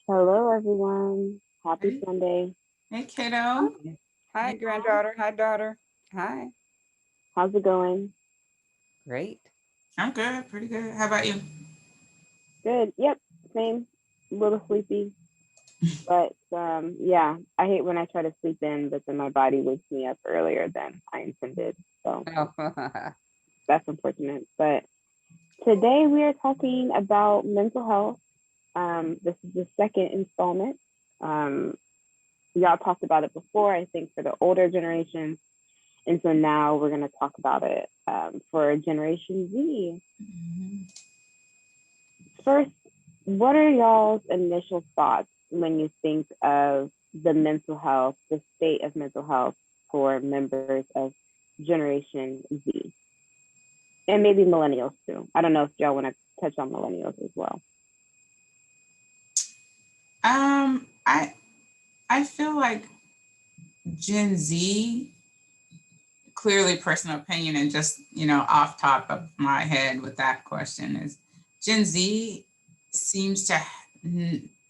Hello, everyone. Happy Hey, Sunday. hey, kiddo. Hi, hi, Hey, mom. granddaughter. Hi, daughter. Hi. How's it going? Great. I'm good, pretty good. How about you? Good. Yep, same. A little sleepy, but yeah, I hate when I try to sleep in, but then my body wakes me up earlier than I intended. So Oh, that's unfortunate. But today we are talking about mental health. This is the second installment. Um, y'all talked about it before, I think, for the older generation. And so now we're going to talk about it for Generation Z. Mhm. First, what are y'all's initial thoughts when you think of the mental health, the state of mental health for members of Generation Z and maybe millennials too? I don't know if y'all want to touch on millennials as well. I feel like Gen Z, clearly personal opinion, and just off top of my head with that question is Gen Z seems to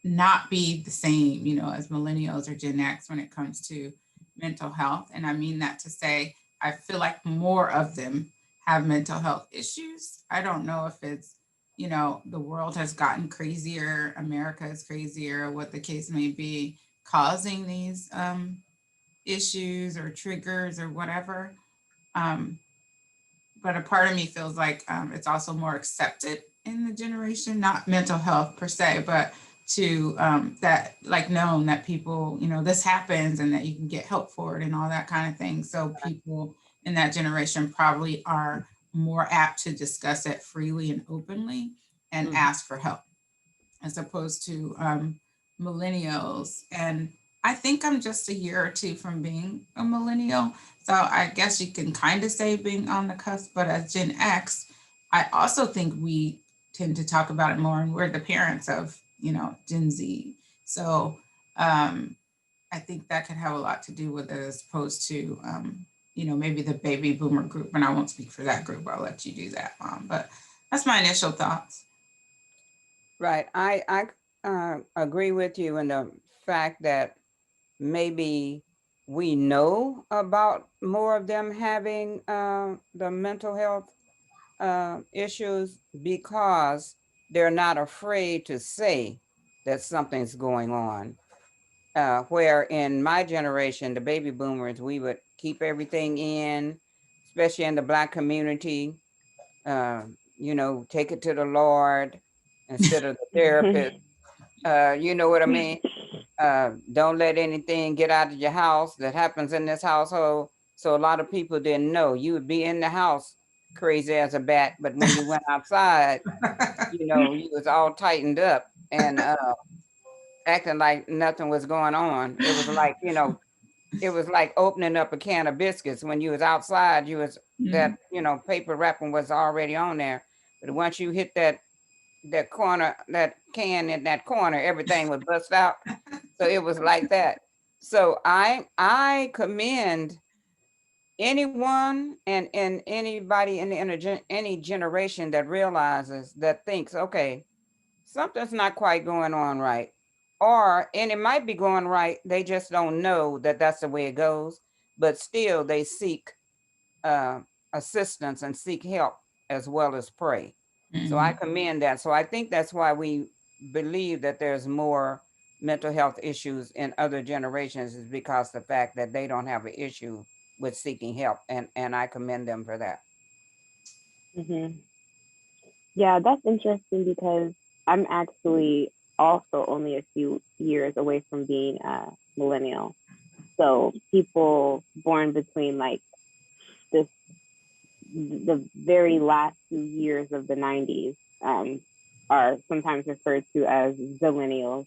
not be the same, as millennials or Gen X when it comes to mental health, and I mean that to say I feel like more of them have mental health issues. I don't know if it's the world has gotten crazier, America is crazier, what the case may be, causing these issues or triggers or whatever. Um, but a part of me feels like it's also more accepted in the generation, not mental health per se, but to that like known that people, this happens and that you can get help for it and all that kind of thing. So people in that generation probably are more apt to discuss it freely and openly and mhm. ask for help as opposed to millennials. And I think I'm just a year or two from being a millennial. So I guess you can kind of say being on the cusp. But as Gen X, I also think we tend to talk about it more, and we're the parents of, Gen Z. So I think that could have a lot to do with it as opposed to, maybe the baby boomer group. And I won't speak for that group. I'll let you do that, Mom. But that's my initial thoughts. Right. I agree with you in the fact that maybe we know about more of them having the mental health issues because they're not afraid to say that something's going on. Where in my generation, the baby boomers, we would keep everything in, especially in the Black community. Take it to the Lord instead of the therapist. You know what I mean? Don't let anything get out of your house that happens in this household. So a lot of people didn't know. You would be in the house crazy as a bat, but when you went outside, you was all tightened up and acting like nothing was going on. It was like, it was like opening up a can of biscuits. When you was outside, you was that, Mm. paper wrapping was already on there. But once you hit that corner, that can in that corner, everything would bust out. So it was like that. So I commend anyone and anybody in any generation that realizes that thinks, okay, something's not quite going on right. And it might be going right, they just don't know that that's the way it goes, but still they seek uh, assistance and seek help as well as pray. So I Mhm. commend that. So I think that's why we believe that there's more mental health issues in other generations is because the fact that they don't have an issue with seeking help, and I commend them for that. hmm Yeah, that's interesting because I'm actually also only a few years away from being a millennial. So people born between like this the very last few years of the 90s are sometimes referred to as zillennials.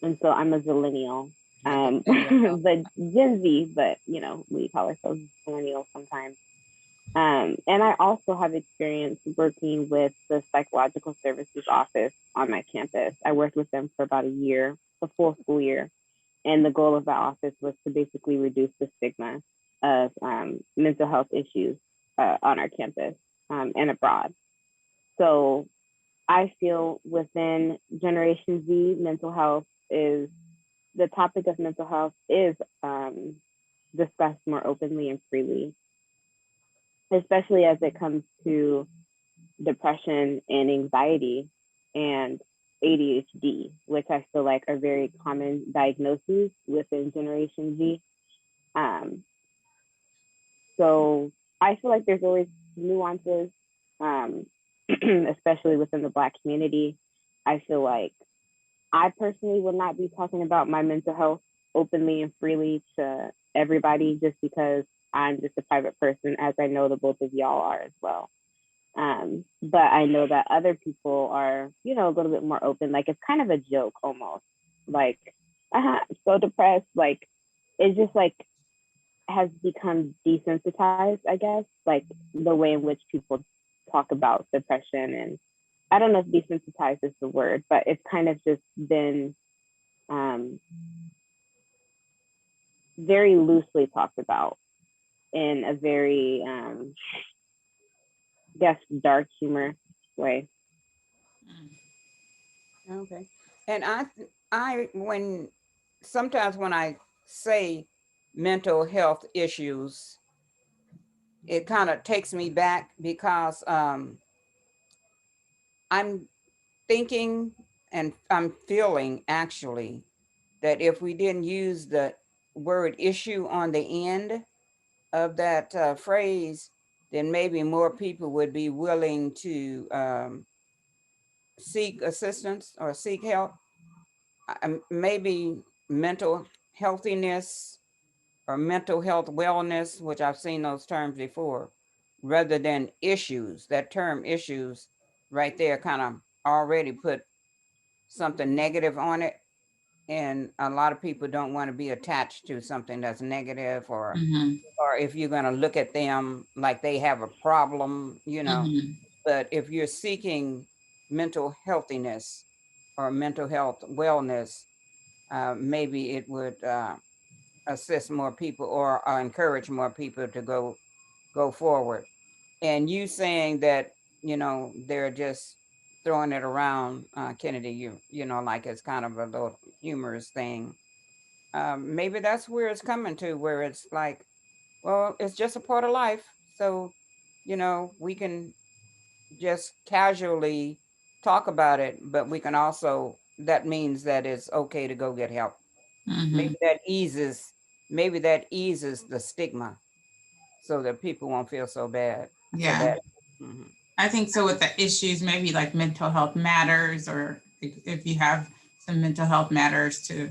And so I'm a zillennial. There you go. The Gen Z, but we call ourselves millennials sometimes. And I also have experience working with the psychological services office on my campus. I worked with them for about a year, a full school year. And the goal of that office was to basically reduce the stigma of mental health issues on our campus and abroad. So I feel within Generation Z, mental health is the topic of mental health is discussed more openly and freely, especially as it comes to depression and anxiety and ADHD, which I feel like are very common diagnoses within Generation Z. Um, so I feel like there's always nuances, um, especially within the Black community. I feel like I personally would not be talking about my mental health openly and freely to everybody just because I'm just a private person, as I know the both of y'all are as well. But I know that other people are, you know, a little bit more open. Like it's kind of a joke almost. Like, so depressed. Like it's just like has become desensitized, I guess, like the way in which people talk about depression. And I don't know if desensitized is the word, but it's kind of just been um, very loosely talked about in a very, I guess, dark humor way. Okay. And when sometimes when I say mental health issues, it kind of takes me back because I'm thinking and I'm feeling actually that if we didn't use the word issue on the end of that phrase, then maybe more people would be willing to seek assistance or seek help. Maybe mental healthiness or mental health wellness, which I've seen those terms before, rather than issues. That term issues right there kind of already put something negative on it. And a lot of people don't want to be attached to something that's negative, Mhm, or if you're going to look at them like they have a problem, mhm. But if you're seeking mental healthiness or mental health wellness, maybe it would assist more people or encourage more people to go forward. And you saying that they're just throwing it around, Kennedy, like it's kind of a little humorous thing. Maybe that's where it's coming to, where it's like, well, it's just a part of life. So, we can just casually talk about it, but we can also, that means that it's okay to go get help. Mhm. Maybe that eases, maybe that eases the stigma so that people won't feel so bad. So Yeah, that, mhm, I think so with the issues, maybe like mental health matters, or if you have some mental health matters to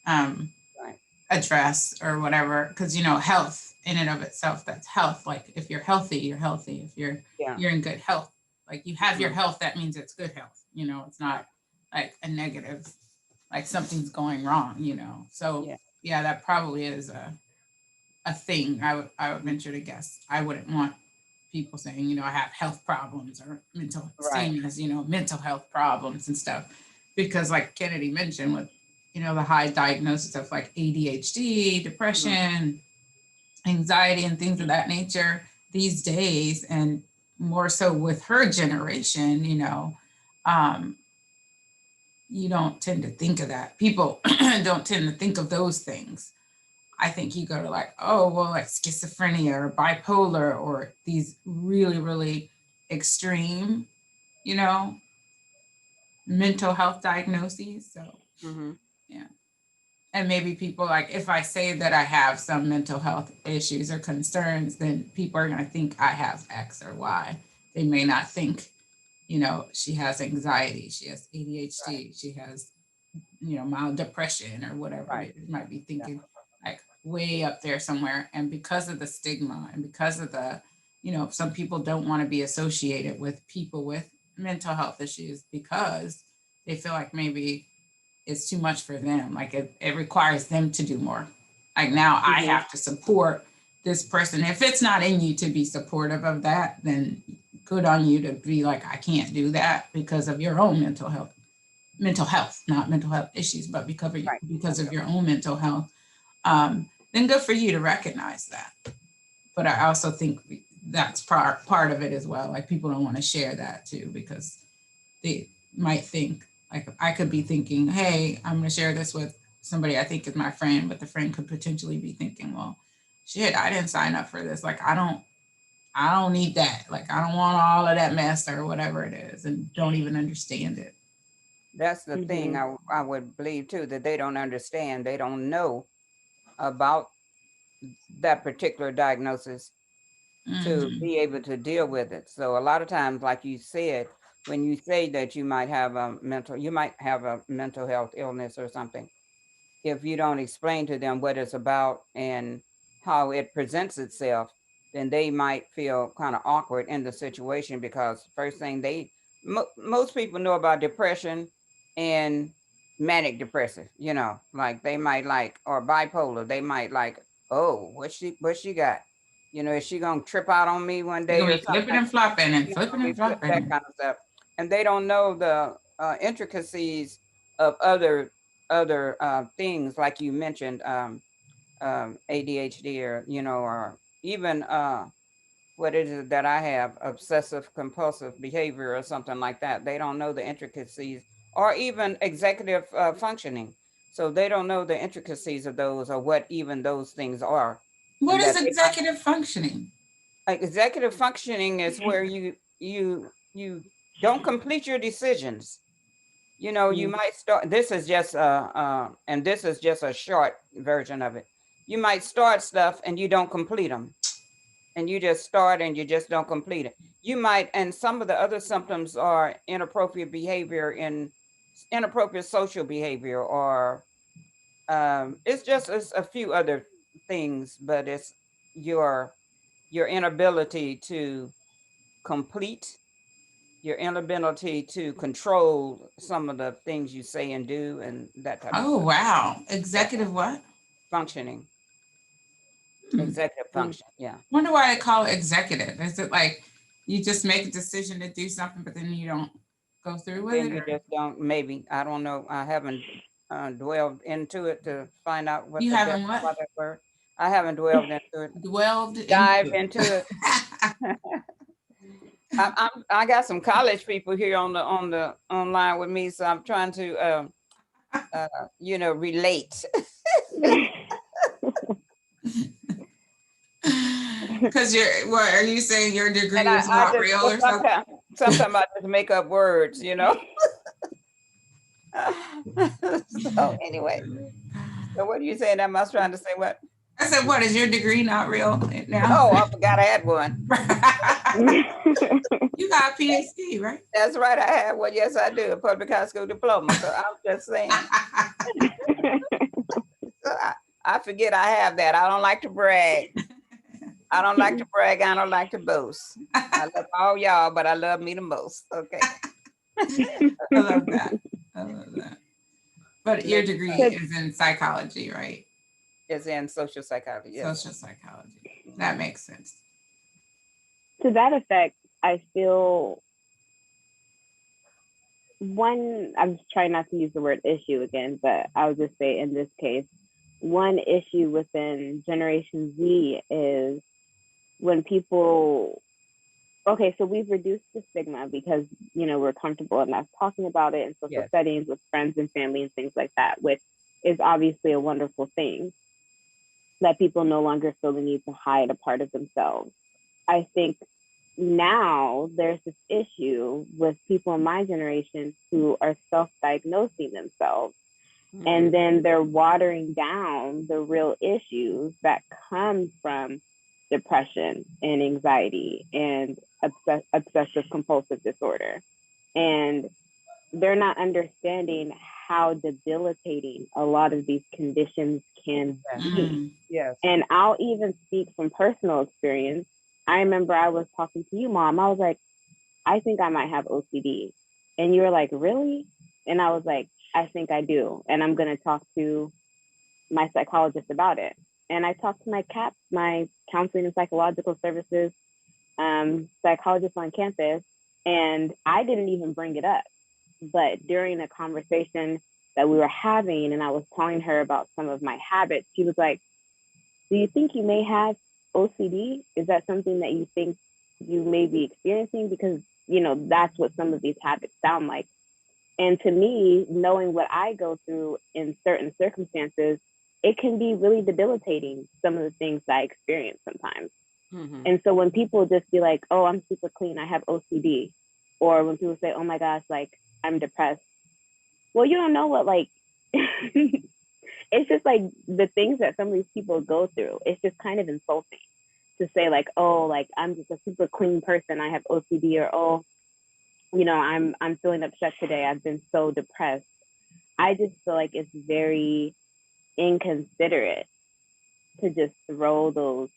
um, right, address or whatever, because health in and of itself, that's health. Like if you're healthy, you're healthy. If yeah, you're in good health, like you have your mhm, health, that means it's good health. It's right, not like a negative, like something's going wrong. So yeah, yeah, that probably is a thing. I would venture to guess. I wouldn't want people saying, I have health problems or mental right, same as, mental health problems and stuff. Because like Kennedy mentioned with, the high diagnosis of like ADHD, mhm, depression, anxiety and things of that nature these days, and more so with her generation, um, you don't tend to think of that. People don't tend to think of those things. I think you go to like, oh, well, like schizophrenia or bipolar or these really, really extreme, you know, mental health diagnoses. So, mhm, yeah. And maybe people like, if I say that I have some mental health issues or concerns, then people are going to think I have X or Y. They may not think, she has anxiety, she has right, ADHD, she has mild depression or whatever. right, They might be yeah, thinking like way up there somewhere. And because of the stigma and because of the, some people don't want to be associated with people with mental health issues because they feel like maybe it's too much for them. Like it requires them to do more. Like now I mhm, have to support this person. If it's not in you to be supportive of that, then good on you to be like, I can't do that because of your own mental health, not mental health issues, but right, because of mental, your own mental health, then good for you to recognize that. But I also think that's part of it as well. Like people don't want to share that too because they might think. Like I could be thinking, hey, I'm gonna share this with somebody I think is my friend, but the friend could potentially be thinking, well, shit, I didn't sign up for this. Like I don't need that. Like I don't want all of that mess or whatever it is, and don't even understand it. That's the thing Mhm. I would believe too, that they don't understand. They don't know about that particular diagnosis to Mhm. be able to deal with it. So a lot of times, like you said, when you say that you might have a mental health illness or something, if you don't explain to them what it's about and how it presents itself, then they might feel kind of awkward in the situation because first thing most people know about depression and manic depressive, like they might like, or bipolar, they might like, oh, what she got? Is she gonna trip out on me one They're day gonna or be flipping something? and flopping and You flipping and that flopping. kind of stuff. And they don't know the intricacies of other things like you mentioned, ADHD, or or even what is it that I have, obsessive compulsive behavior or something like that. They don't know the intricacies, or even executive functioning. So they don't know the intricacies of those, or what even those things are, What and is that they might. executive functioning? Executive functioning is where you don't complete your decisions. You Mm. might start. This is just and this is just a short version of it. You might start stuff and you don't complete them, and you just start and you just don't complete it. You might, and some of the other symptoms are inappropriate behavior in inappropriate social behavior, or it's a few other things, but it's your your inability to complete, your inability to control some of the things you say and do, and that type of Oh stuff. wow. Yeah, Executive what? functioning, Hmm. executive Mm. function. Yeah. Wonder why they call it executive. Is it like you just make a decision to do something, but then you don't go through with Then it, you or just don't. Maybe I don't know. I haven't dwelled into it to find out what you the depth haven't what? of that word. I haven't dwelled into it, Dwelled into dived it. into it. I got some college people here on the online with me, so I'm trying to relate. Because you're, what are you saying? Your And degree is I not just, real well, or something? sometimes I just make up words. So anyway, so what are you saying? Am I trying to say what? I said, what is your degree not real now? Oh, I forgot I had one. You got a PhD, right? That's right, I had one. Yes, I do, a public high school diploma. So I'm just saying. So I forget I have that. I don't like to brag. I don't like to brag. I don't like to boast. I love all y'all, but I love me the most. Okay. I love that. I love that. But your Maybe degree So is in psychology, right? it's in social psychology. Yes. Social psychology. That Mhm. makes sense. to that effect, I feel one, I'm trying not to use the word issue again, but I'll just say in this case, one issue within Generation Z is when people, okay, so we've reduced the stigma because, we're comfortable enough talking about it in social Yes. settings with friends and family and things like that, which is obviously a wonderful thing that people no longer feel the need to hide a part of themselves. I think now there's this issue with people in my generation who are self-diagnosing themselves, Mhm. and then they're watering down the real issues that come from depression and anxiety and obsessive compulsive disorder, and they're not understanding how debilitating a lot of these conditions can Exactly. be. Mm. Yes. And I'll even speak from personal experience. I remember I was talking to you, Mom. I was like, I think I might have OCD. And you were like, really? And I was like, I think I do. And I'm going to talk to my psychologist about it. And I talked to my CAP, my counseling and psychological services psychologist on campus, and I didn't even bring it up. But during a conversation that we were having, and I was telling her about some of my habits, she was like, do you think you may have OCD? Is that something that you think you may be experiencing? Because that's what some of these habits sound like. And to me, knowing what I go through in certain circumstances, it can be really debilitating, some of the things I experience sometimes. Mhm. And so when people just be like, oh, I'm super clean, I have OCD, or when people say, oh my gosh, like I'm depressed, well, you don't know what, like, it's just like the things that some of these people go through. It's just kind of insulting to say, like, oh, like I'm just a super clean person, I have OCD, or oh, I'm feeling upset today, I've been so depressed. I just feel like it's very inconsiderate to just throw those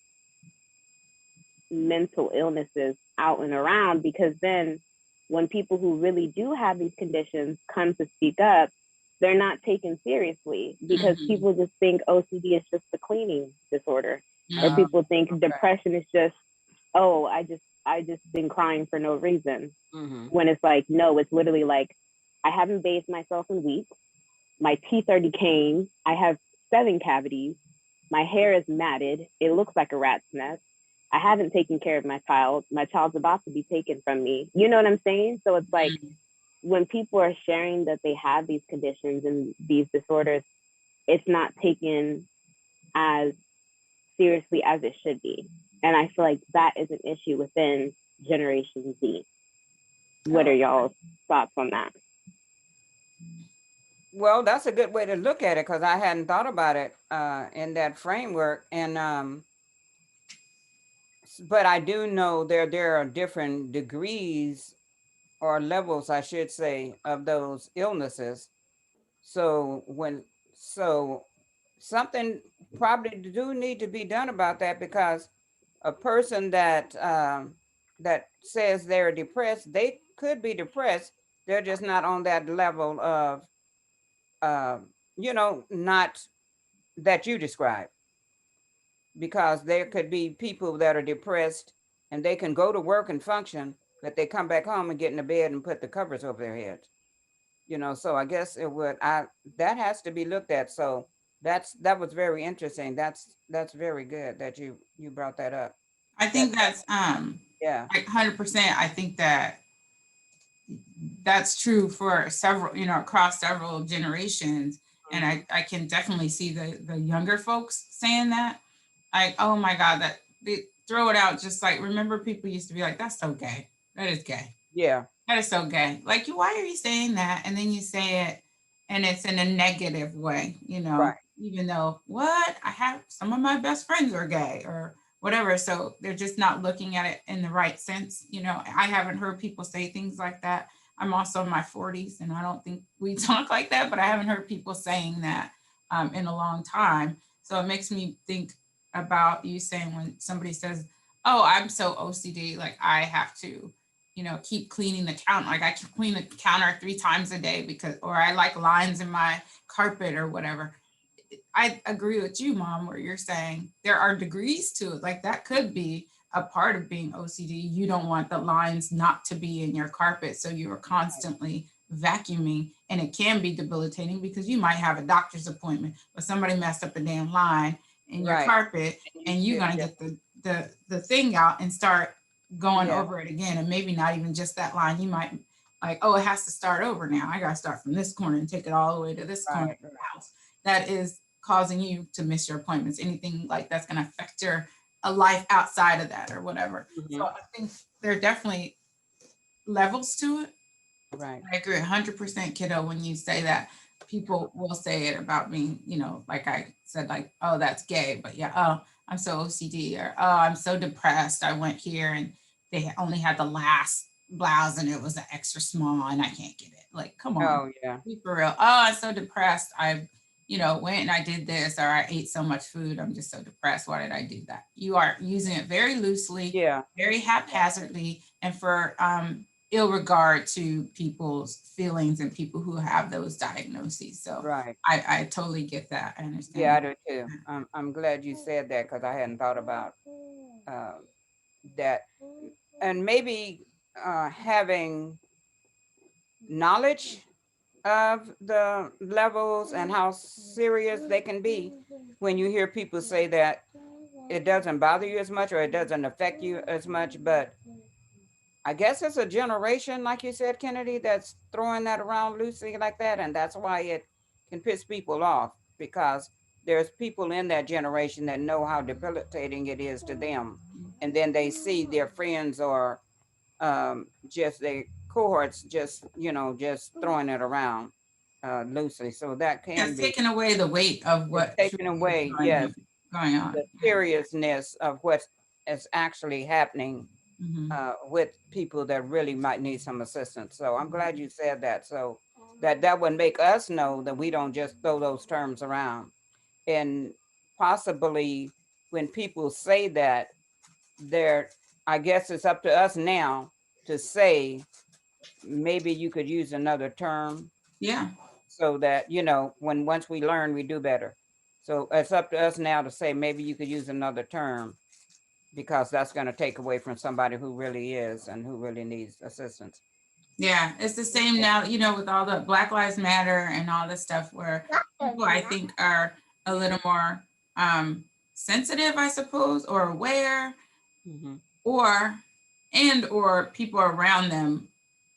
mental illnesses out and around, because then when people who really do have these conditions come to speak up, they're not taken seriously, because Mhm. people just think OCD is just a cleaning disorder, or Mhm. people think Okay. depression is just, oh, I just been crying for no reason, Mhm. when it's like, no, it's literally like, I haven't bathed myself in weeks, my teeth are decaying, I have 7 cavities, my hair is matted, it looks like a rat's nest, I haven't taken care of my child's about to be taken from me. You know what I'm saying? So it's like, Mhm. when people are sharing that they have these conditions and these disorders, it's not taken as seriously as it should be. And I feel like that is an issue within Generation Z. What are Oh, y'all's thoughts on that? well, that's a good way to look at it because I hadn't thought about it in that framework. And but I do know there are different degrees or levels, I should say, of those illnesses. So so something probably do need to be done about that, because a person that says they're depressed, they could be depressed. They're just not on that level of uh, not that you described, because there could be people that are depressed and they can go to work and function, but they come back home and get in the bed and put the covers over their heads. So I guess it would I that has to be looked at. So that was very interesting. That's very good that you brought that up. I That think that's yeah. like 100%. I think that that's true for several, across several generations. And Mhm. I can definitely see the younger folks saying that. Like, oh my God, that they throw it out, just like, remember people used to be like, that's so gay. That is gay. Yeah. That is so gay. Like, you, why are you saying that? And then you say it and it's in a negative way, Right. even though, what? I have some of my best friends are gay or whatever. So they're just not looking at it in the right sense. I haven't heard people say things like that. I'm also in my 40s and I don't think we talk like that, but I haven't heard people saying that in a long time. So it makes me think about you saying when somebody says, oh, I'm so OCD, like I have to keep cleaning the counter. Like I can clean the counter 3 times a day or I like lines in my carpet or whatever. I agree with you, Mom, where you're saying there are degrees to it. Like that could be a part of being OCD. You don't want the lines not to be in your carpet. So you are constantly vacuuming, and it can be debilitating because you might have a doctor's appointment, but somebody messed up a damn line in your Right. carpet, And you and you're still, gonna yeah. get the thing out and start going Yeah. over it again. And maybe not even just that line. You might like, oh, it has to start over now. I gotta start from this corner and take it all the way to this corner Right. of the house. That is causing you to miss your appointments. Anything like that's gonna affect your a life outside of that or whatever. So Mhm. I think there are definitely levels to it. Right. I agree 100%, kiddo, when you say that. People will say it about being, like I said, like, oh, that's gay. But yeah, oh, I'm so OCD, or oh, I'm so depressed. I went here and they only had the last blouse and it was an extra small and I can't get it. Like, come on, Oh yeah. be for real. Oh, I'm so depressed. I, went and I did this, or I ate so much food. I'm just so depressed. Why did I do that? You are using it very loosely, Yeah. very haphazardly, and for ill regard to people's feelings and people who have those diagnoses. So Right. I totally get that. I Yeah, I understand. do too. I'm glad you said that because I hadn't thought about uh, that, and maybe having knowledge of the levels and how serious they can be. When you hear people say that it doesn't bother you as much or it doesn't affect you as much, but I guess it's a generation, like you said, Kennedy, that's throwing that around loosely like that. And that's why it can piss people off, because there's people in that generation that know how debilitating it is to them. And then they see their friends or just their cohorts just, just throwing it around loosely. So that can It's be taken away the weight of what taken truly is away, yes, going on. the seriousness of what is actually happening Mhm. with people that really might need some assistance. So I'm glad you said that. So that would make us know that we don't just throw those terms around. And possibly when people say that, they're, I guess it's up to us now to say, maybe you could use another term Yeah, so that, when once we learn, we do better. So it's up to us now to say, maybe you could use another term, because that's going to take away from somebody who really is and who really needs assistance. yeah. It's the same now, with all the Black Lives Matter and all this stuff where people I think are a little more sensitive, I suppose, or aware, Mhm. or people around them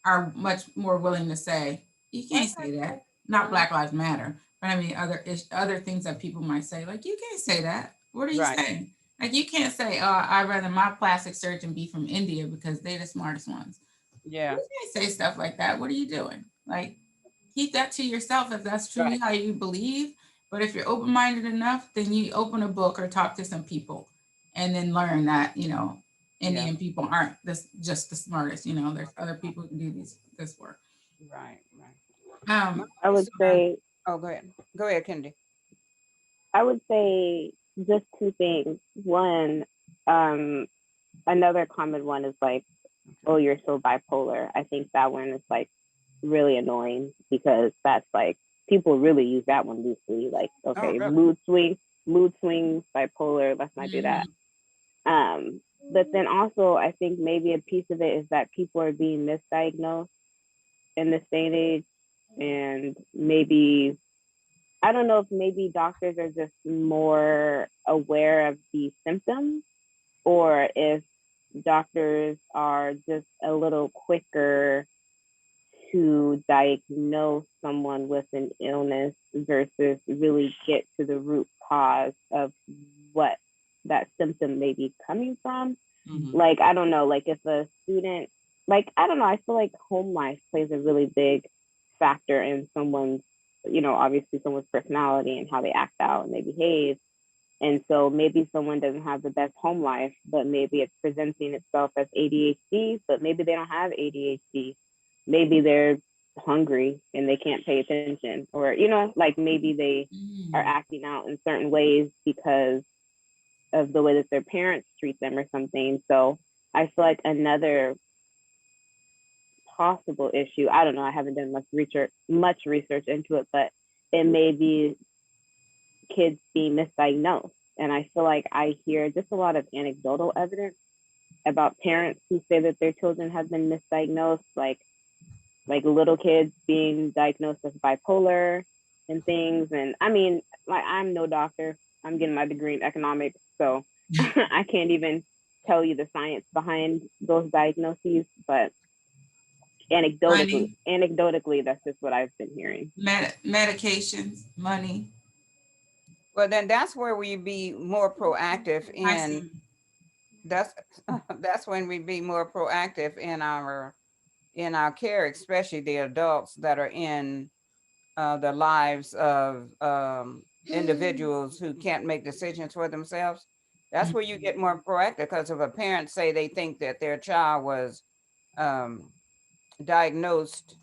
are much more willing to say, you can't say that. Not Black Lives Matter, but I mean other things that people might say, like, you can't say that. What are you Right. saying? Like, you can't say, oh, I'd rather my plastic surgeon be from India because they're the smartest ones. Yeah. You can't say stuff like that. What are you doing? Like, keep that to yourself if that's truly Right. how you believe. But if you're open-minded enough, then you open a book or talk to some people and then learn that, Yeah. Indian people aren't just the smartest. There's other people who can do this work. Right. Right. Um, I would uh, say Oh, go ahead. Go ahead, Kendi. I would say just two things. One, another common one is like, oh, you're so bipolar. I think that one is like really annoying because that's like people really use that one loosely. Like, Oh, okay, really? mood swings, bipolar, let's not do that. But then also I think maybe a piece of it is that people are being misdiagnosed in this day and age. And maybe I don't know if maybe doctors are just more aware of the symptoms, or if doctors are just a little quicker to diagnose someone with an illness versus really get to the root cause of what that symptom may be coming from. Mhm. Like, I don't know, like if a student, like, I don't know, I feel like home life plays a really big factor in someone's, obviously someone's personality and how they act out and they behave. And so maybe someone doesn't have the best home life, but maybe it's presenting itself as ADHD, but maybe they don't have ADHD. Maybe they're hungry and they can't pay attention, or, like maybe they are acting out in certain ways because of the way that their parents treat them or something. So I feel like another possible issue, I don't know, I haven't done much research into it, but it may be kids being misdiagnosed. And I feel like I hear just a lot of anecdotal evidence about parents who say that their children have been misdiagnosed, like little kids being diagnosed with bipolar and things. And I mean, like, I'm no doctor. I'm getting my degree in economics, so I can't even tell you the science behind those diagnoses, but anecdotally, that's just what I've been hearing. medications, money. Well, then that's where we be more proactive I in. see. That's that's when we be more proactive in our care, especially the adults that are in the lives of individuals who can't make decisions for themselves. That's where you get more proactive, because if a parent say they think that their child was um, diagnosed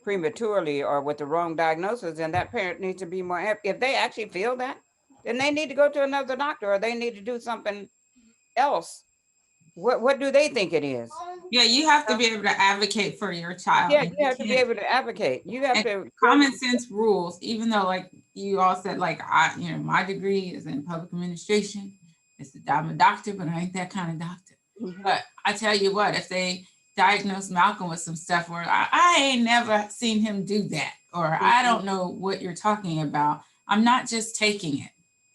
prematurely or with the wrong diagnosis, then that parent needs to be more, if they actually feel that, then they need to go to another doctor, or they need to do something else. What do they think it is? Yeah, you have to be able to advocate for your child. Yeah, And you have to be able to advocate. You have and to common sense rules, even though, like you all said, like, my degree is in public administration. I'm a doctor, but I ain't that kind of doctor. But I tell you what, if they diagnose Malcolm with some stuff where I ain't never seen him do that, or I don't know what you're talking about, I'm not just taking it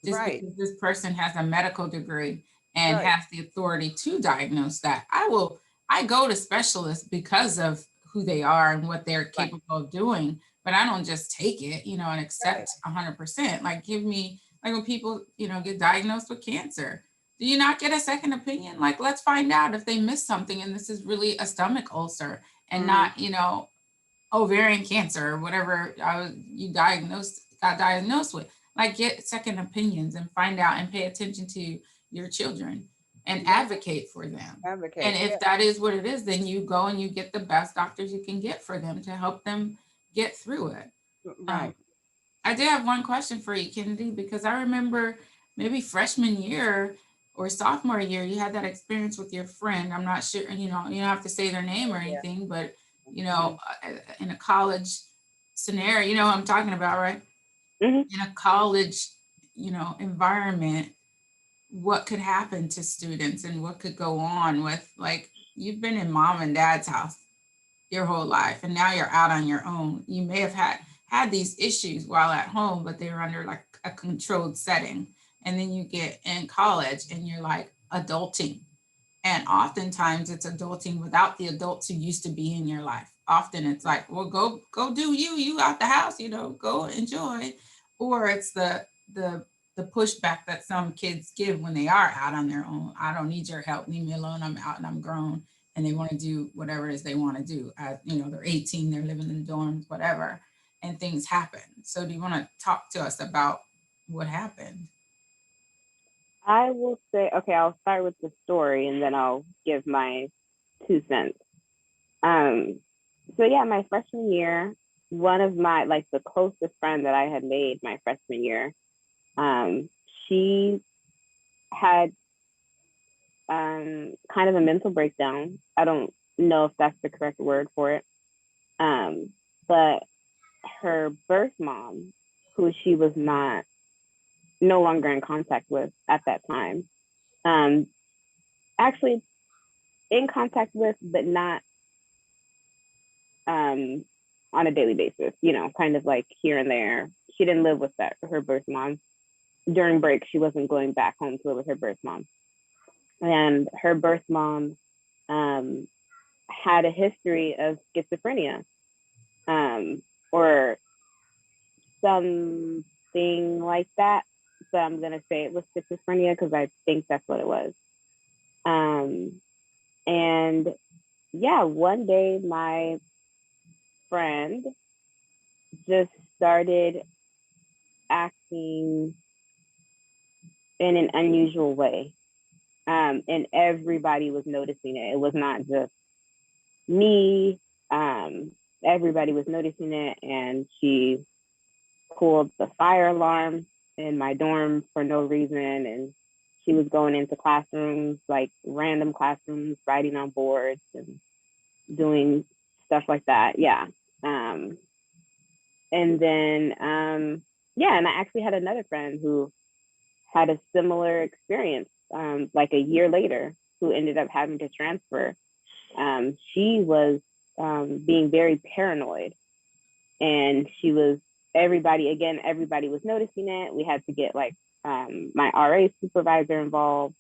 just Right. because this person has a medical degree and Right. has the authority to diagnose that. I go to specialists because of who they are and what they're Right. capable of doing, but I don't just take it, you know, and accept 100%. Like give me, like when people, you know, get diagnosed with cancer, do you not get a second opinion? Like, let's find out if they missed something and this is really a stomach ulcer and not, you know, ovarian cancer or whatever got diagnosed with. Like get second opinions and find out and pay attention to your children and advocate for them. Advocate. And Yeah. if that is what it is, then you go and you get the best doctors you can get for them to help them get through it. Right. I did have one question for you, Kennedy, because I remember maybe freshman year or sophomore year, you had that experience with your friend. I'm not sure, you know, you don't have to say their name or anything, but, you know, in a college scenario, you know what I'm talking about, right? Mhm. In a college, you know, environment, what could happen to students and what could go on with, like, you've been in mom and dad's house your whole life and now you're out on your own. You may have had these issues while at home, but they were under like a controlled setting. And then you get in college and you're like adulting. And oftentimes it's adulting without the adults who used to be in your life. Often it's like, well, go do you out the house, you know, go enjoy. Or it's the pushback that some kids give when they are out on their own. I don't need your help. Leave me alone. I'm out and I'm grown. And they want to do whatever it is they want to do. You know, they're 18, they're living in dorms, whatever, and things happen. So do you want to talk to us about what happened? I will say, okay, I'll start with the story and then I'll give my 2 cents. So yeah, my freshman year, one of my like the closest friend that I had made my freshman year, she had kind of a mental breakdown. I don't know if that's the correct word for it. But her birth mom, who she was no longer in contact with at that time, um, actually in contact with, but not um, on a daily basis, you know, kind of like here and there. She didn't live with her birth mom. During break, she wasn't going back home to live with her birth mom. And her birth mom um, had a history of schizophrenia, or something like that. So I'm going to say it was schizophrenia because I think that's what it was. And yeah, one day my friend just started acting in an unusual way. And everybody was noticing it. It was not just me. Everybody was noticing it. And she pulled the fire alarm in my dorm for no reason. And she was going into classrooms, like random classrooms, writing on boards and doing stuff like that. Yeah. And then, yeah, and I actually had another friend who had a similar experience, like a year later, who ended up having to transfer. She was being very paranoid, and everybody was noticing it. We had to get like my RA supervisor involved.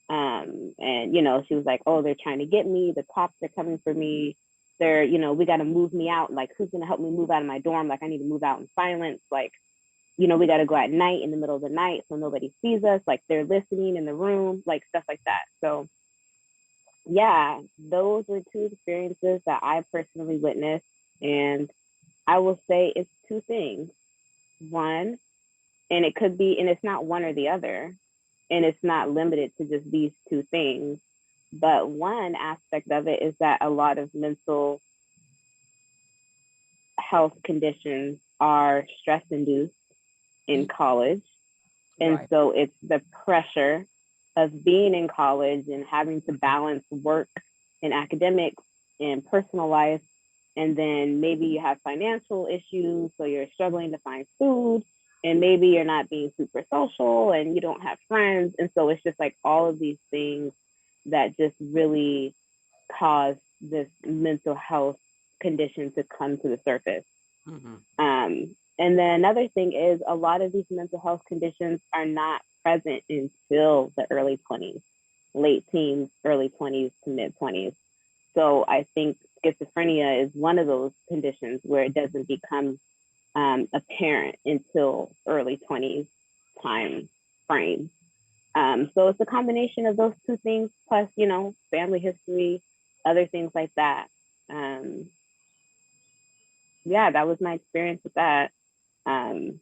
And, you know, she was like, oh, they're trying to get me. The cops are coming for me. We got to move me out. Like, who's going to help me move out of my dorm? Like, I need to move out in silence. Like, we got to go at night in the middle of the night so nobody sees us. Like, they're listening in the room, like stuff like that. So, yeah, those were two experiences that I personally witnessed. And I will say it's two things. One, and it's not one or the other, and it's not limited to just these two things. But one aspect of it is that a lot of mental health conditions are stress induced in college. And Right. so it's the pressure of being in college and having to balance work and academics and personal life. And then maybe you have financial issues, so you're struggling to find food, and maybe you're not being super social and you don't have friends. And so it's just like all of these things that just really cause this mental health condition to come to the surface. And then another thing is a lot of these mental health conditions are not present until the early 20s, late teens, early 20s to mid 20s. So I think schizophrenia is one of those conditions where it doesn't become apparent until early 20s time frame. So it's a combination of those two things, plus, you know, family history, other things like that. Yeah, that was my experience with that. Um,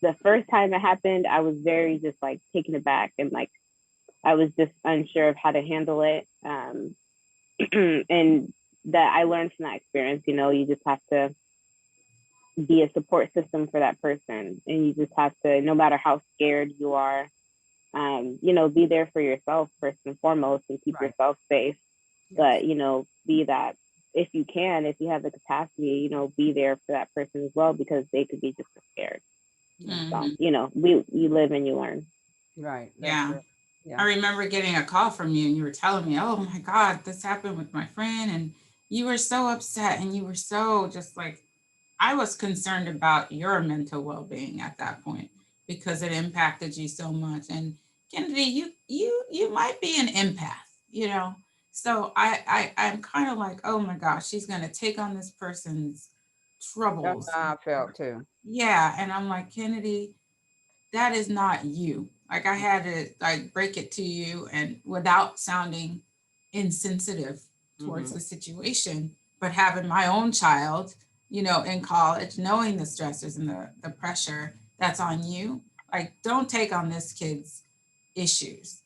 the first time it happened, I was very just like taken aback and like I was just unsure of how to handle it. And that I learned from that experience, you know, you just have to be a support system for that person. And you just have to, no matter how scared you are, you know, be there for yourself first and foremost and keep Right. yourself safe. Yes. But, you know, be that if you can, if you have the capacity, you know, be there for that person as well, because they could be just as scared. Yeah. So, Mhm. you know, you live and you learn. Right. That's Yeah. it. Yeah. I remember getting a call from you and you were telling me, oh my God, this happened with my friend. And you were so upset and you were so just like, I was concerned about your mental well-being at that point because it impacted you so much. And Kennedy, you might be an empath, you know. So I'm kind of like, oh my gosh, she's gonna take on this person's That's troubles. how I felt too. Yeah. And I'm like, Kennedy, that is not you. Like I had to like break it to you and without sounding insensitive towards Mhm. the situation, but having my own child, you know, in college, knowing the stresses and the pressure that's on you, like don't take on this kid's issues.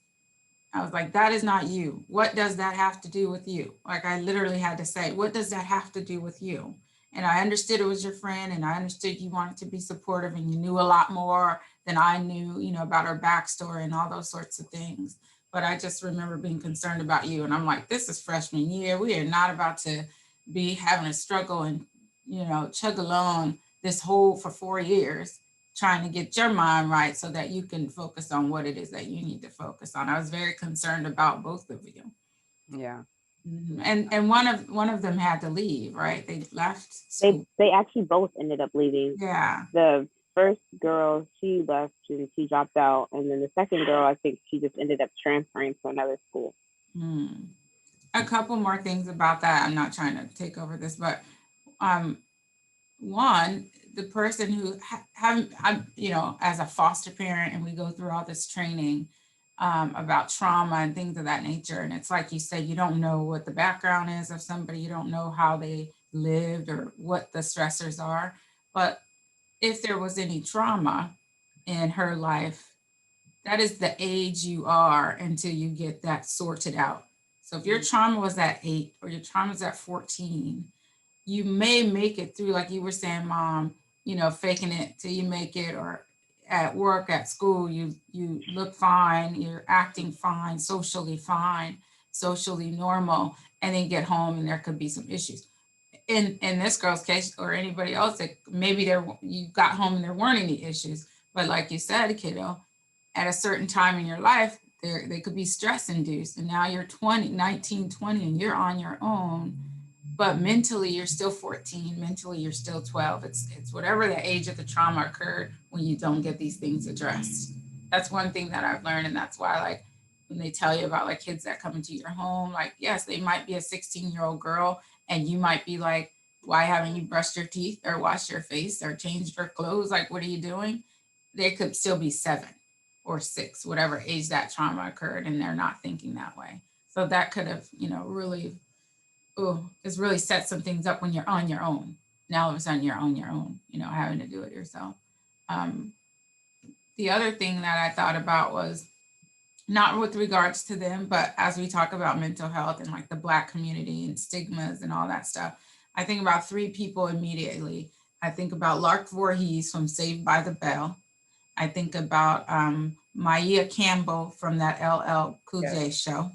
I was like, that is not you. What does that have to do with you? Like I literally had to say, what does that have to do with you? And I understood it was your friend and I understood you wanted to be supportive and you knew a lot more than I knew, you know, about her backstory and all those sorts of things. But I just remember being concerned about you. And I'm like, this is freshman year. We are not about to be having a struggle and, you know, chug along this whole for 4 years trying to get your mind right so that you can focus on what it is that you need to focus on. I was very concerned about both of you. Yeah. And one of them had to leave, right? They left school. They actually both ended up leaving. Yeah. The first girl, she left and she dropped out, and then the second girl, I think she just ended up transferring to another school. Hmm. A couple more things about that. I'm not trying to take over this, but one, the person who haven't, you know, as a foster parent, and we go through all this training about trauma and things of that nature. And it's like you said, you don't know what the background is of somebody, you don't know how they lived or what the stressors are. But if there was any trauma in her life, that is the age you are until you get that sorted out. So if your trauma was at 8 or your trauma is at 14, you may make it through, like you were saying, Mom, you know, faking it till you make it, or at work, at school, you look fine, you're acting fine, socially normal, and then get home and there could be some issues. In this girl's case, or anybody else, that maybe you got home and there weren't any issues, but like you said, kiddo, at a certain time in your life, they could be stress induced, and now you're 20, 19, 20, and you're on your own, but mentally you're still 14, mentally you're still 12. It's whatever the age of the trauma occurred when you don't get these things addressed. That's one thing that I've learned, and that's why, like, when they tell you about like kids that come into your home, like, yes, they might be a 16-year-old girl and you might be like, why haven't you brushed your teeth or washed your face or changed your clothes? Like, what are you doing? They could still be 7 or 6, whatever age that trauma occurred, and they're not thinking that way. So that could have, you know, really, it's really set some things up when you're on your own. Now all of a sudden you're on your own, you know, having to do it yourself. Um, the other thing that I thought about was not with regards to them, but as we talk about mental health and like the Black community and stigmas and all that stuff, I think about 3 people immediately. I think about Lark Voorhees from Saved by the Bell. I think about Maya Campbell from that LL Cool J show.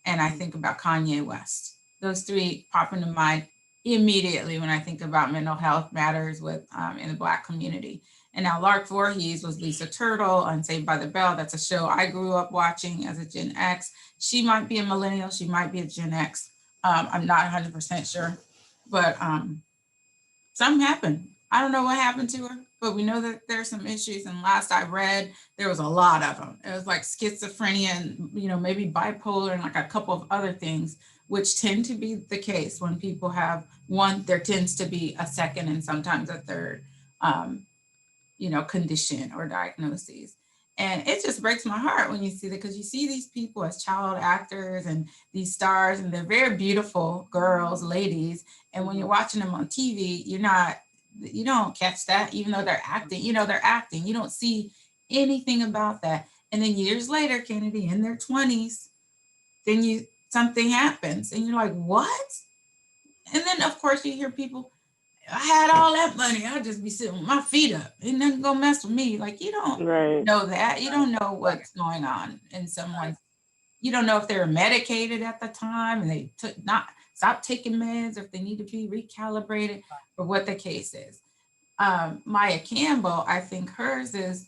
And I think about Kanye West. Those 3 pop into mind immediately when I think about mental health matters with in the Black community. And now Lark Voorhees was Lisa Turtle on Saved by the Bell. That's a show I grew up watching as a Gen X. She might be a millennial. She might be a Gen X. I'm not 100% sure. But something happened. I don't know what happened to her, but we know that there's some issues. And last I read, there was a lot of them. It was like schizophrenia and, you know, maybe bipolar and like a couple of other things. which tend to be the case when people have one, there tends to be a second and sometimes a third, condition or diagnoses. And it just breaks my heart when you see that, because you see these people as child actors and these stars, and they're very beautiful girls, ladies. And when you're watching them on TV, you don't catch that, even though they're acting, they're acting. You don't see anything about that. And then years later, Kennedy, in their 20s, then something happens and you're like, what? And then of course you hear people, I had all that money, I'll just be sitting with my feet up and nothing gonna mess with me. Like, you don't know that. You don't know what's going on in someone's, you don't know if they were medicated at the time and they stopped taking meds, or if they need to be recalibrated, or what the case is. Maya Campbell, I think hers is,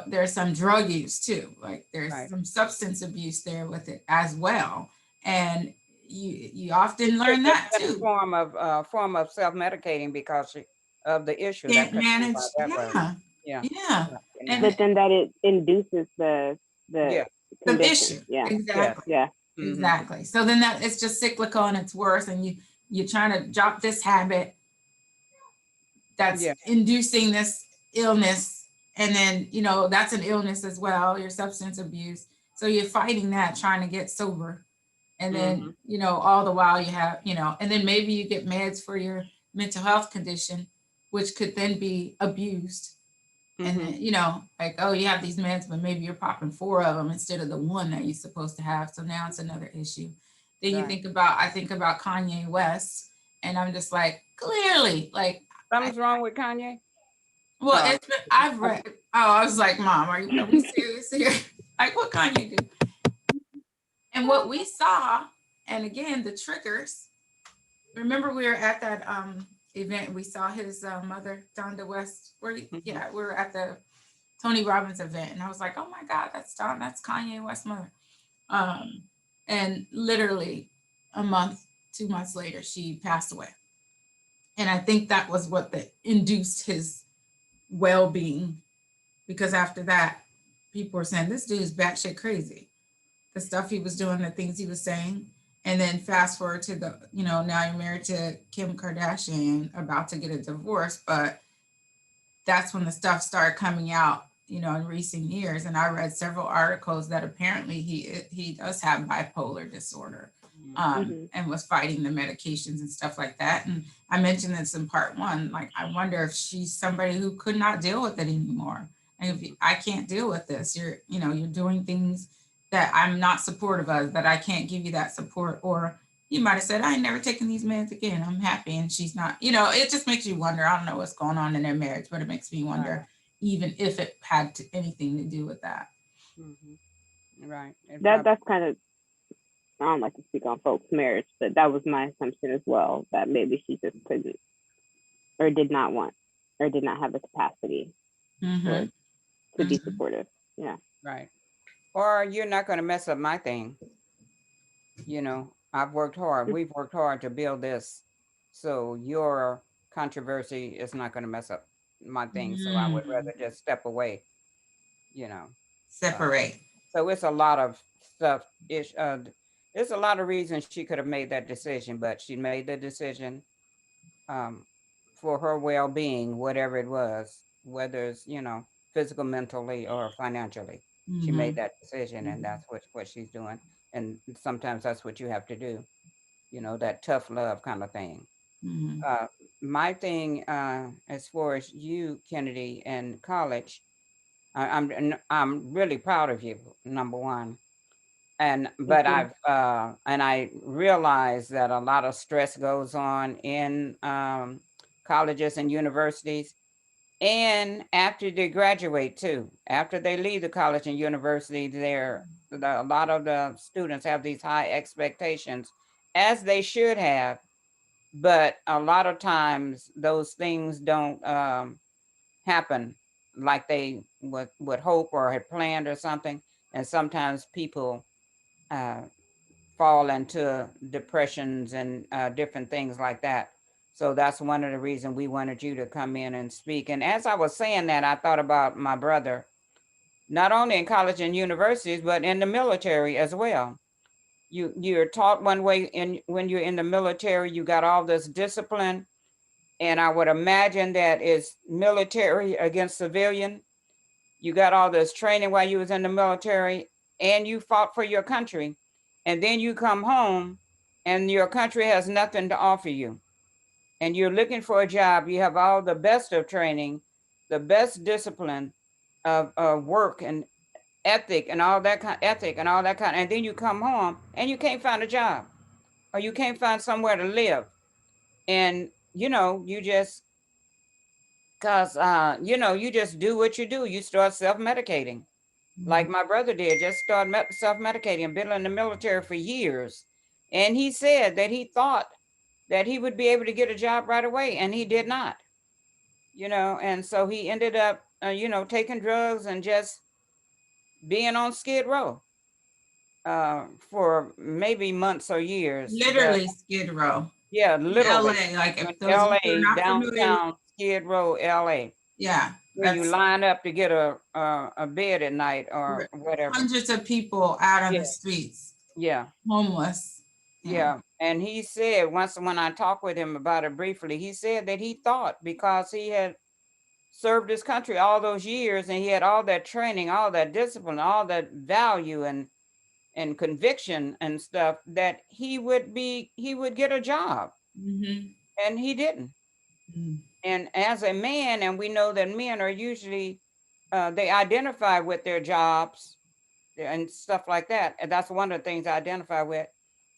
there's some drug use too. Like there's some substance abuse there with it as well. And you often learn that too. Form of self-medicating because of the issue. Can't manage. Yeah. And but then that it induces the issue. Yeah. Exactly. Yeah. Exactly. So then that it's just cyclical and it's worse. And you're trying to drop this habit that's inducing this illness. And then, that's an illness as well, your substance abuse. So you're fighting that, trying to get sober. And then, all the while you have, and then maybe you get meds for your mental health condition, which could then be abused. And then, like, oh, you have these meds, but maybe you're popping 4 of them instead of the 1 that you're supposed to have. So now it's another issue. Then I think about Kanye West, and I'm just like, clearly, like. Something's wrong with Kanye? Well, I've read, I was like, Mom, are we serious here? Like, what Kanye do? And what we saw, and again, the triggers, remember we were at that event, we saw his mother, Donda West, we were at the Tony Robbins event, and I was like, oh my God, that's Kanye West's mother. And literally a month, 2 months later, she passed away. And I think that was what induced his well-being, because after that, people were saying, this dude is batshit crazy. The stuff he was doing, the things he was saying. And then fast forward to now you're married to Kim Kardashian, about to get a divorce, but that's when the stuff started coming out, in recent years. And I read several articles that apparently he does have bipolar disorder, and was fighting the medications and stuff like that. And I mentioned this in part 1, like, I wonder if she's somebody who could not deal with it anymore. And if I can't deal with this, you're doing things that I'm not supportive of, that I can't give you that support. Or you might have said, I ain't never taking these meds again, I'm happy. And she's not, it just makes you wonder. I don't know what's going on in their marriage, but it makes me wonder, even if it had anything to do with that. Right. That's kind of, I don't like to speak on folks' marriage, but that was my assumption as well, that maybe she just couldn't, or did not want, or did not have the capacity to be supportive. Yeah. Right. Or you're not going to mess up my thing. I've worked hard. We've worked hard to build this. So your controversy is not going to mess up my thing. So I would rather just step away, Separate. So it's a lot of stuff. There's a lot of reasons she could have made that decision, but she made the decision for her well-being, whatever it was, whether it's, physical, mentally, or financially. She made that decision, and that's what she's doing. And sometimes that's what you have to do, that tough love kind of thing. My thing, as far as you, Kennedy, and college, I'm really proud of you, number one. But I realize that a lot of stress goes on in colleges and universities, and after they graduate too. After they leave the college and university, a lot of the students have these high expectations, as they should have. But a lot of times those things don't happen like they would hope or had planned or something. And sometimes people fall into depressions and different things like that. So that's one of the reasons we wanted you to come in and speak. And as I was saying that, I thought about my brother, not only in college and universities, but in the military as well. you're taught one way, and when you're in the military, you got all this discipline. And I would imagine that is military against civilian. You got all this training while you was in the military, and you fought for your country. And then you come home and your country has nothing to offer you. And you're looking for a job. You have all the best of training, the best discipline of work and ethic and all that kind. And then you come home and you can't find a job, or you can't find somewhere to live. And you just because you just do what you do. You start self-medicating, like my brother did. Just start self-medicating. Been in the military for years, and he said that he thought that he would be able to get a job right away, and he did not. And so he ended up taking drugs and just being on Skid Row for maybe months or years. Literally Skid Row. Yeah, In literally. LA, like if In those of you LA, who are not familiar, downtown Skid Row, LA. yeah, When you that's line up to get a bed at night or whatever. hundreds of people out on Yeah. the streets, Yeah, homeless. yeah. And he said once when I talked with him about it briefly, he said that he thought because he had served his country all those years and he had all that training, all that discipline, all that value and conviction and stuff, that he would get a job, Mm-hmm. and he didn't. Mm. And as a man, and we know that men are usually they identify with their jobs and stuff like that. And that's one of the things I identify with.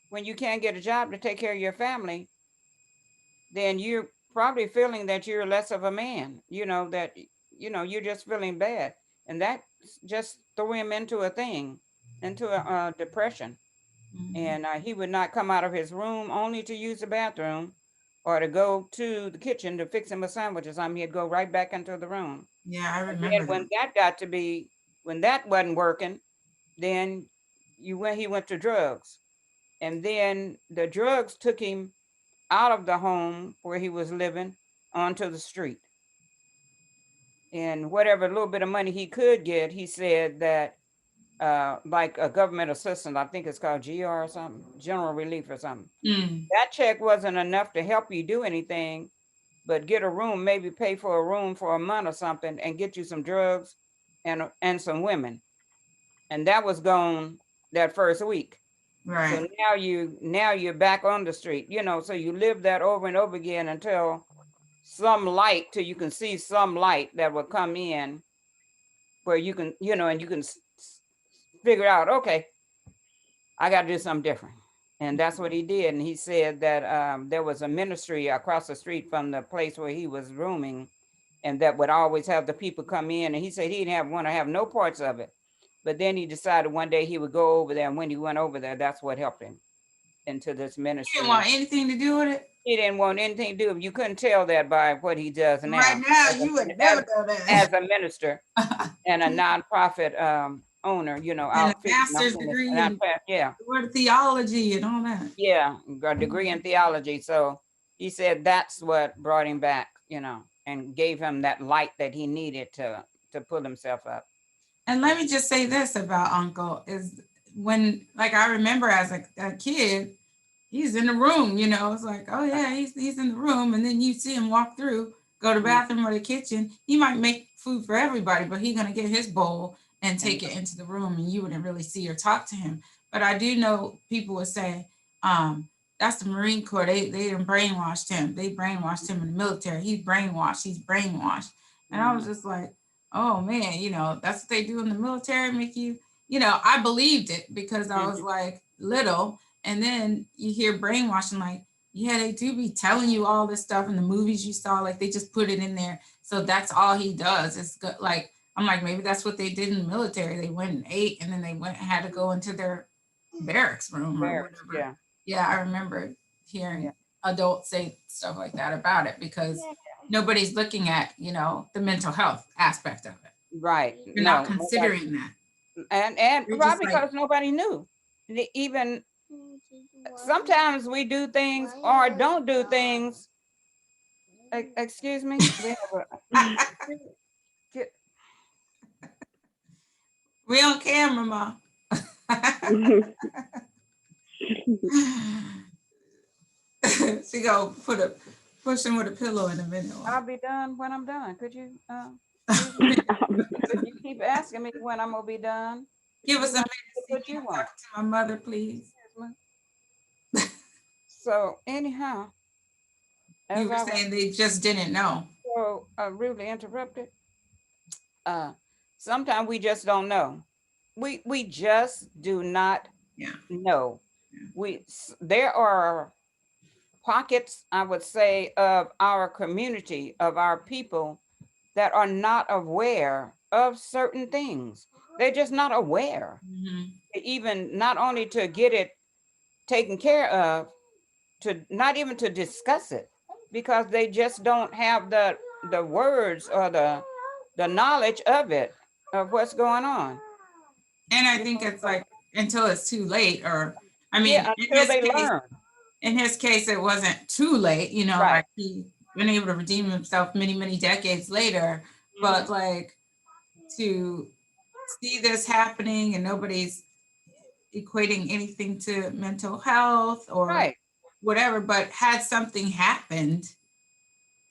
When you can't get a job to take care of your family, then you're probably feeling that you're less of a man, that you're just feeling bad. And that just threw him into a depression. Mhm. And he would not come out of his room only to use the bathroom or to go to the kitchen to fix him a sandwich or something. He'd go right back into the room. Yeah, I And remember then when that. that got to be, when that wasn't working, then he went to drugs. And then the drugs took him out of the home where he was living onto the street. And whatever little bit of money he could get, he said that like a government assistance, I think it's called GR or something, general relief or something. Mm. That check wasn't enough to help you do anything, but get a room, maybe pay for a room for a month or something, and get you some drugs and some women. And that was gone that first week. Right. So now you're back on the street, so you live that over and over again until till you can see some light that will come in where you can, and you can figure out, okay, I got to do something different. And that's what he did. And he said that there was a ministry across the street from the place where he was rooming, and that would always have the people come in. And he said he didn't want to have no parts of it. But then he decided one day he would go over there. And when he went over there, that's what helped him into this He ministry. didn't want anything to do with it. He didn't want anything to do with it. You couldn't tell that by what he does now. Right now, you would never know that. As a minister and a nonprofit owner, And a outfit. master's degree in Yeah. word theology and all that. Yeah, got a degree in theology. So he said that's what brought him back, and gave him that light that he needed to pull himself up. And let me just say this about Uncle is when, like, I remember as a kid, he's in the room, it's like, oh yeah, he's in the room. And then you see him walk through, go to the bathroom or the kitchen. He might make food for everybody, but he's going to get his bowl and take it into the room, and you wouldn't really see or talk to him. But I do know people would say, that's the Marine Corps. They done brainwashed him. They brainwashed him in the military. He's brainwashed. And I was just like, oh man, that's what they do in the military, make you, I believed it because I was like little. And then you hear brainwashing, like, yeah, they do be telling you all this stuff in the movies you saw, like they just put it in there. So that's all he does. It's good. Like, I'm like, maybe that's what they did in the military. They went and ate, and then they went and had to go into their barracks room or whatever. Yeah. Yeah, I remember hearing adults say stuff like that about it because nobody's looking at, the mental health aspect of it. Right. You're not considering that. And You're probably just like- because nobody knew. Even sometimes we do things or don't do things. Excuse me. We on camera, Mom. She go push him with a pillow in a minute. I'll be done when I'm done. Could you, excuse me? But you keep asking me when I'm gonna be done. Give us You a want minute to to what see. you I'm want. talking to my mother, please. So anyhow, You as were I was saying they just didn't know. so rudely interrupted, sometimes we just don't know. We just do not Yeah. know. There are pockets, I would say, of our community, of our people that are not aware of certain things. They're just not aware. Mhm. Even not only to get it taken care of, to not even to discuss it, because they just don't have the words or the knowledge of it, of what's going on. And I You think know, it's like until it's too late, or I mean, yeah, until they learn. in his case, it wasn't too late, you know, Right. like he been able to redeem himself many, many decades later. But like to see this happening and nobody's equating anything to mental health or Right. whatever, but had something happened,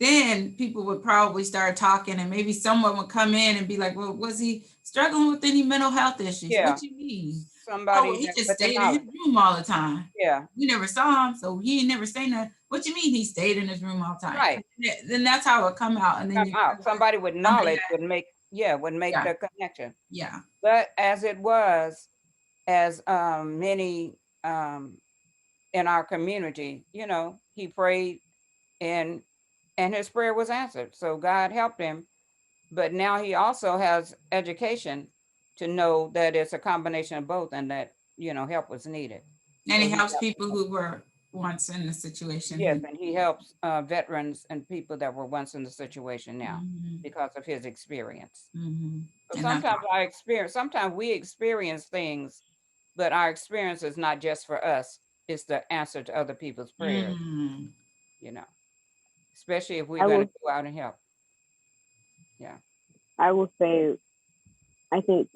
then people would probably start talking and maybe someone would come in and be like, well, was he struggling with any mental health issues? Yeah. What you mean? Oh, well, Somebody he that just with the stayed in his knowledge. room all the time. Yeah. We never saw him, so he never say nothing. What you mean he stayed in his room all the time? Right. Then that's how it come out. And then Come you out. Somebody with knowledge would make, would make Yeah. the connection. Yeah. But as it was, as many in our community, he prayed and his prayer was answered. So God helped him. But now he also has education to know that it's a combination of both, and that help was needed. And So he helps got- people who were once in the situation. Yes, and he helps veterans and people that were once in the situation now Mhm. because of his experience. Mhm. So And that's sometimes we experience things, but our experience is not just for us. It's the answer to other people's prayers, Mhm. especially if we're I going will to go out and help. Yeah. I will say I think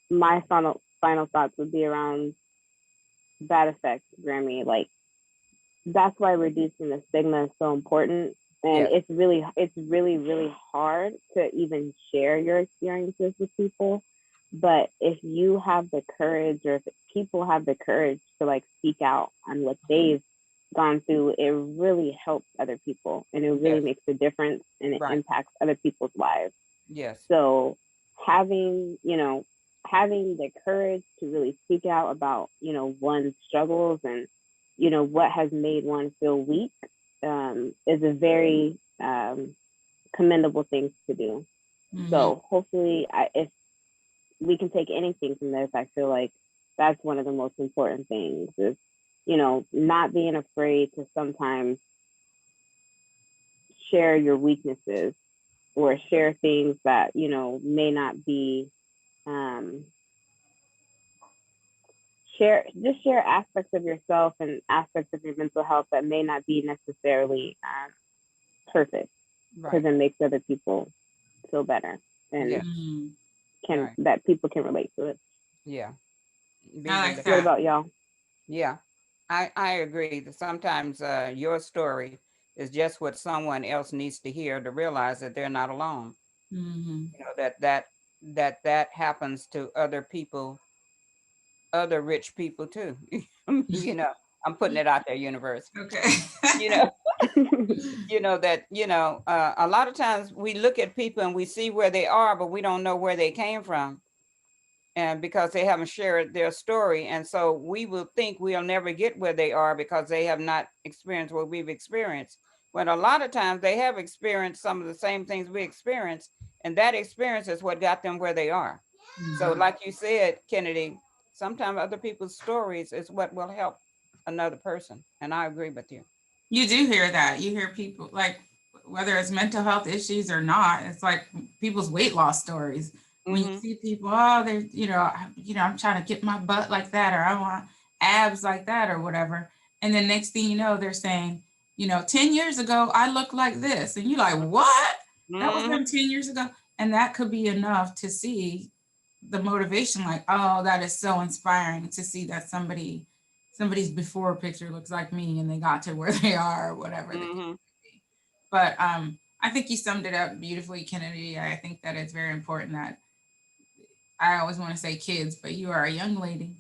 my final thoughts would be around that effect, Grammy. Like that's why reducing the stigma is so important. And Yes. it's really hard to even share your experiences with people. But if you have the courage, or if people have the courage to like speak out on what they've gone through, it really helps other people and it really Yes. makes a difference and it Right. impacts other people's lives. Yes. So having, having the courage to really speak out about, one's struggles and, what has made one feel weak is a very commendable thing to do. Mhm. So hopefully, if we can take anything from this, I feel like that's one of the most important things is, not being afraid to sometimes share your weaknesses or share things that, may not be share aspects of yourself and aspects of your mental health that may not be necessarily perfect, because Right. it makes other people feel better and Yeah. Mhm. Right. that people can relate to it. Yeah. I like What that. about y'all? Yeah, I agree that sometimes your story is just what someone else needs to hear to realize that they're not alone. Mhm. That happens to other people, other rich people too. I'm putting it out there, universe. Okay. You know, a lot of times we look at people and we see where they are, but we don't know where they came from. And because they haven't shared their story. And so we will think we'll never get where they are because they have not experienced what we've experienced. When a lot of times they have experienced some of the same things we experienced, and that experience is what got them where they are. So, like you said, Kennedy, sometimes other people's stories is what will help another person. And I agree with you. You do hear that. You hear people like whether it's mental health issues or not, it's like people's weight loss stories. When you see people, oh, they're, I'm trying to get my butt like that, or I want abs like that, or whatever. And then next thing you know, they're saying, 10 years ago, I looked like this. And you're like, what? That was them 10 years ago. And that could be enough to see the motivation, like, oh, that is so inspiring to see that somebody somebody's before picture looks like me and they got to where they are or whatever. Mhm. But I think you summed it up beautifully, Kennedy. I think that it's very important that I always want to say kids, but you are a young lady.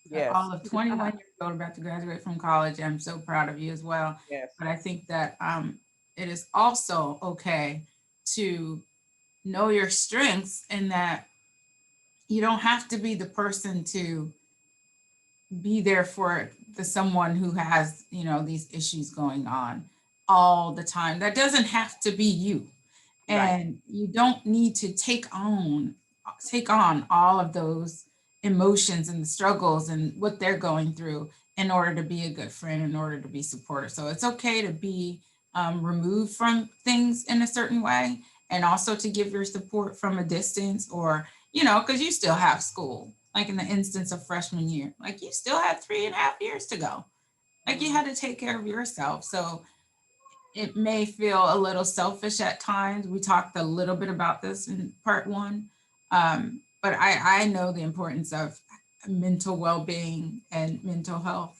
Yes. All of 21 years old, about to graduate from college. I'm so proud of you as well. Yes. But I think that it is also okay to know your strengths and that you don't have to be the person to be there for the someone who has, you know, these issues going on all the time. That doesn't have to be you. Right. And you don't need to take on all of those emotions and the struggles and what they're going through in order to be a good friend, in order to be supportive. So it's okay to be removed from things in a certain way, and also to give your support from a distance, or, you know, because you still have school, like in the instance of freshman year, like you still had 3.5 years to go. Like you had to take care of yourself. So it may feel a little selfish at times. We talked a little bit about this in part one, but I know the importance of mental well-being and mental health.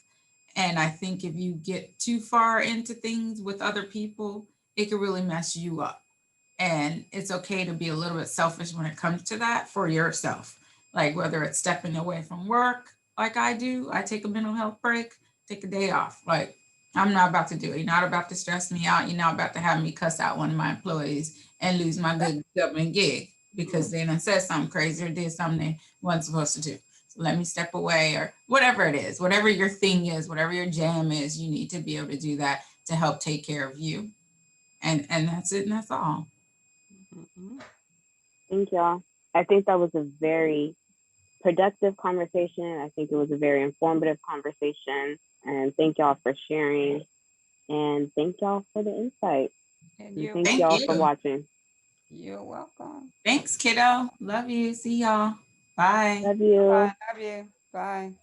And I think if you get too far into things with other people, it can really mess you up. And it's okay to be a little bit selfish when it comes to that for yourself. Like whether it's stepping away from work, like I do, I take a mental health break, take a day off. Like I'm not about to do it. You're not about to stress me out. You're not about to have me cuss out one of my employees and lose my good government gig because they done said something crazy or did something they wasn't supposed to do. So let me step away, or whatever it is, whatever your thing is, whatever your jam is, you need to be able to do that to help take care of you. And that's it, and that's all. Mhm. Thank y'all. I think that was a very productive conversation. I think it was a very informative conversation. And thank y'all for sharing. And thank y'all for the insight. And And you, thank Thank y'all for you. watching. you're welcome. Thanks, kiddo. Love you. See y'all. Bye. Love you. Bye. Love you. Bye.